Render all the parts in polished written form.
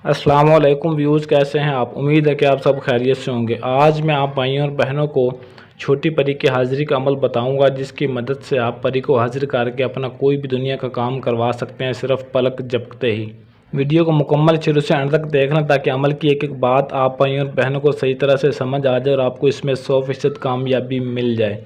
अस्सलाम वालेकुम व्यूज़, कैसे हैं आप। उम्मीद है कि आप सब खैरियत से होंगे। आज मैं आप भाइयों और बहनों को छोटी परी की हाज़िरी का अमल बताऊंगा, जिसकी मदद से आप परी को हाज़िर करके अपना कोई भी दुनिया का काम करवा सकते हैं, सिर्फ पलक झपकते ही। वीडियो को मुकम्मल शुरू से अंत तक देखना, ताकि अमल की एक एक बात आप भाइयों और बहनों को सही तरह से समझ आ जाए और आपको इसमें 100% कामयाबी मिल जाए।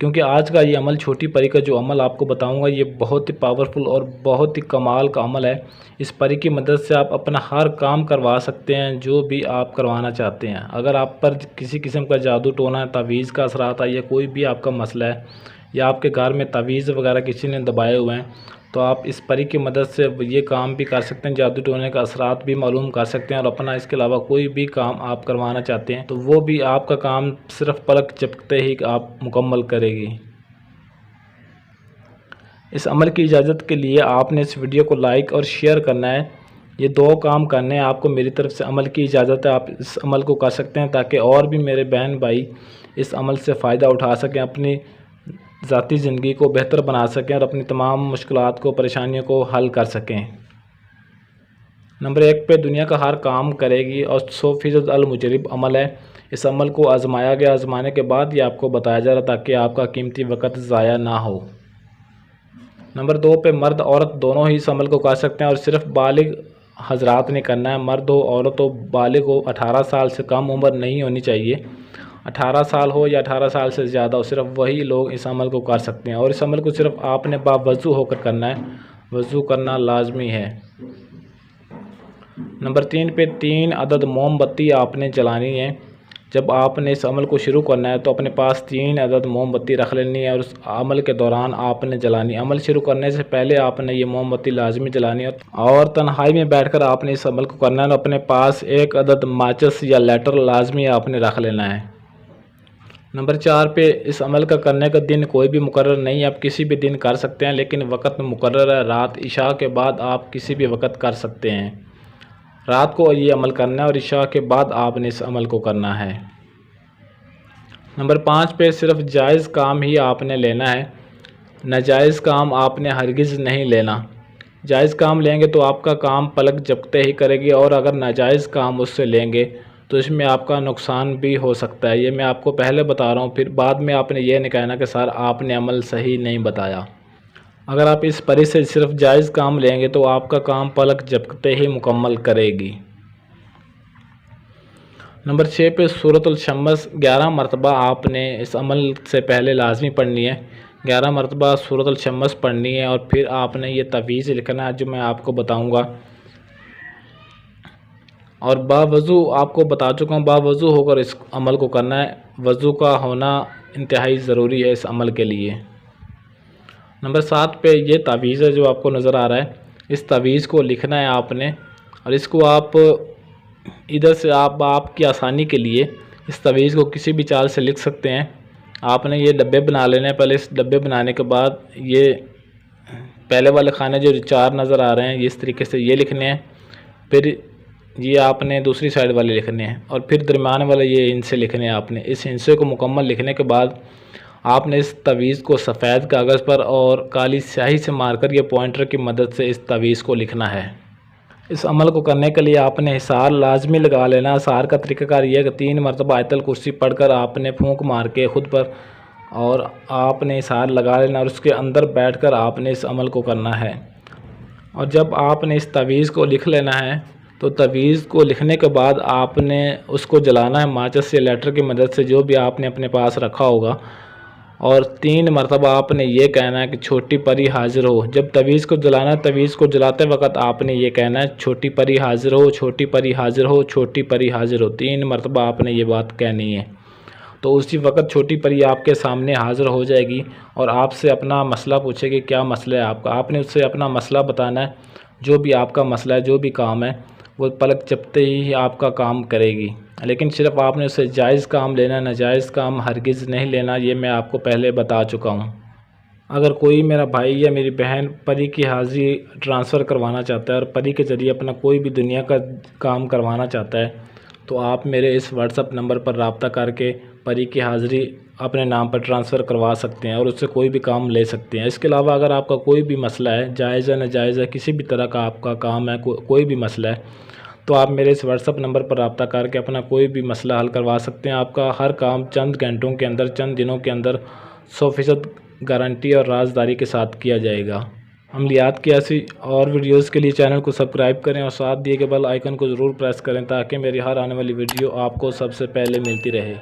क्योंकि आज का ये अमल, छोटी परी का जो अमल आपको बताऊंगा, ये बहुत ही पावरफुल और बहुत ही कमाल का अमल है। इस परी की मदद से आप अपना हर काम करवा सकते हैं जो भी आप करवाना चाहते हैं। अगर आप पर किसी किस्म का जादू टोना, तावीज़ का असरात है, या कोई भी आपका मसला है, या आपके घर में तावीज़ वगैरह किसी ने दबाए हुए हैं, तो आप इस परी की मदद से ये काम भी कर सकते हैं, जादू टोने का असरात भी मालूम कर सकते हैं, और अपना इसके अलावा कोई भी काम आप करवाना चाहते हैं तो वो भी आपका काम सिर्फ पलक झपकते ही आप मुकम्मल करेगी। इस अमल की इजाज़त के लिए आपने इस वीडियो को लाइक और शेयर करना है। ये दो काम करने हैं आपको, मेरी तरफ से अमल की इजाज़त है। आप इस अमल को कर सकते हैं ताकि और भी मेरे बहन भाई इस अमल से फ़ायदा उठा सकें, अपनी ज़ाती ज़िंदगी को बेहतर बना सकें और अपनी तमाम मुश्किलात को, परेशानियों को हल कर सकें। नंबर 1 पे दुनिया का हर काम करेगी और 100% अल-मुजरिब अमल है। इस अमल को आजमाया गया, आजमाने के बाद ये आपको बताया जा रहा, ताकि आपका कीमती वक़्त ज़ाया ना हो। नंबर 2 पे मर्द औरत दोनों ही इस अमल को कर सकते हैं, और सिर्फ बालिग हजरात ने करना है। मर्द हो औरत हो, बालिग हो, 18 साल से कम उम्र नहीं होनी चाहिए। 18 साल हो या 18 साल से ज़्यादा हो, सिर्फ वही लोग इस अमल को कर सकते हैं। और इस अमल को सिर्फ आपने बावज़ू होकर करना है, वज़ू करना लाजमी है। नंबर 3 पे 3 अदद मोमबत्ती आपने जलानी है। जब आपने इस अमल को शुरू करना है तो अपने पास 3 अदद मोमबत्ती रख लेनी है, और उस अमल के दौरान आपने जलानी। अमल शुरू करने से पहले आपने ये मोमबत्ती लाजमी जलानी है, और तन्हाई में बैठकर आपने इस अमल को करना है। और अपने पास 1 अदद माचिस या लाइटर लाजमी आपने रख लेना है। नंबर 4 पे इस अमल का करने का दिन कोई भी मुकर्रर नहीं है, आप किसी भी दिन कर सकते हैं, लेकिन वक़्त मुकर्रर है। रात इशा के बाद आप किसी भी वक़्त कर सकते हैं। रात को ये अमल करना है और इशा के बाद आपने इस अमल को करना है। नंबर 5 पे सिर्फ जायज़ काम ही आपने लेना है, नाजायज़ काम आपने हरगिज़ नहीं लेना। जायज़ काम लेंगे तो आपका काम पलक झपकते ही करेगी, और अगर नाजायज़ काम उससे लेंगे तो इसमें आपका नुकसान भी हो सकता है। ये मैं आपको पहले बता रहा हूँ, फिर बाद में आपने ये नहीं कहना कि सर आपने अमल सही नहीं बताया। अगर आप इस परी से सिर्फ जायज़ काम लेंगे तो आपका काम पलक झपकते ही मुकम्मल करेगी। नंबर 6 पे सूरतुल शम्स 11 मरतबा आपने इस अमल से पहले लाजमी पढ़नी है। 11 मरतबा सूरतुल शम्स पढ़नी है, और फिर आपने ये तवीज़ लिखना है जो मैं आपको बताऊंगा। और बावज़ू आपको बता चुका हूँ, बावज़ू होकर इस अमल को करना है। वज़ू का होना इंतहाई ज़रूरी है इस अमल के लिए। नंबर 7 पे ये तावीज़ है जो आपको नज़र आ रहा है। इस तावीज़ को लिखना है आपने, और इसको आप इधर से आपकी आसानी के लिए इस तावीज़ को किसी भी चाल से लिख सकते हैं। आपने ये डब्बे बना लेने हैं। पहले इस डब्बे बनाने के बाद ये पहले वाले खाने जो 4 नज़र आ रहे हैं, ये इस तरीके से ये लिखने हैं। फिर ये आपने दूसरी साइड वाले लिखने हैं, और फिर दरमियान वाले ये हिस्से लिखने हैं आपने। इस हिस्से को मुकम्मल लिखने के बाद आपने इस तवीज़ को सफ़ेद कागज़ पर और काली स्याही से मारकर ये पॉइंटर की मदद से इस तवीज़ को लिखना है। इस अमल को करने के लिए आपने हिसार लाजमी लगा लेना। हिसार का तरीक़ाकार यह है कि 3 मरतबा आयतल कुर्सी पढ़कर आपने फूंक मार के खुद पर, और आपने हिसार लगा लेना, और उसके अंदर बैठकर आपने इस अमल को करना है। और जब आपने इस तवीज़ को लिख लेना है तो तवीज़ को लिखने के बाद आपने उसको जलाना है माचिस या लाइटर की मदद से, जो भी आपने अपने पास रखा होगा। और 3 मरतबा आपने ये कहना है कि छोटी परी हाज़िर हो। जब तवीज़ को जलाना है, तवीज़ को जलाते वक्त आपने ये कहना है, छोटी परी हाज़िर हो, छोटी परी हाज़िर हो, छोटी परी हाज़िर हो। 3 मरतबा आपने ये बात कहनी है। तो उसी वक्त छोटी परी आपके सामने हाज़िर हो जाएगी और आपसे अपना मसला पूछेगी, क्या मसला है आपका। आपने उससे अपना मसला बताना है। जो भी आपका मसला है, जो भी काम है, वो पलक झपकते ही आपका काम करेगी। लेकिन सिर्फ आपने उससे जायज़ काम लेना, नाजायज़ काम हरगिज़ नहीं लेना। ये मैं आपको पहले बता चुका हूँ। अगर कोई मेरा भाई या मेरी बहन परी की हाज़िरी ट्रांसफ़र करवाना चाहता है और परी के ज़रिए अपना कोई भी दुनिया का काम करवाना चाहता है, तो आप मेरे इस व्हाट्सएप नंबर पर रब्ता करके परी की हाज़िरी अपने नाम पर ट्रांसफ़र करवा सकते हैं और उससे कोई भी काम ले सकते हैं। इसके अलावा अगर आपका कोई भी मसला है, जायज़ है नाजायज़ है, किसी भी तरह का आपका काम है, कोई भी मसला है, तो आप मेरे इस व्हाट्सअप नंबर पर रब्ता करके अपना कोई भी मसला हल करवा सकते हैं। आपका हर काम चंद घंटों के अंदर, चंद दिनों के अंदर 100% गारंटी और राजदारी के साथ किया जाएगा। अमलियात की ऐसी और वीडियोस के लिए चैनल को सब्सक्राइब करें और साथ दिए गए बेल आइकन को ज़रूर प्रेस करें ताकि मेरी हर आने वाली वीडियो आपको सबसे पहले मिलती रहे।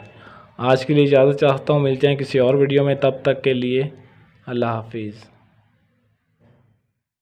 आज के लिए इजाज़त चाहता हूँ, मिलते हैं किसी और वीडियो में, तब तक के लिए अल्लाह हाफिज़।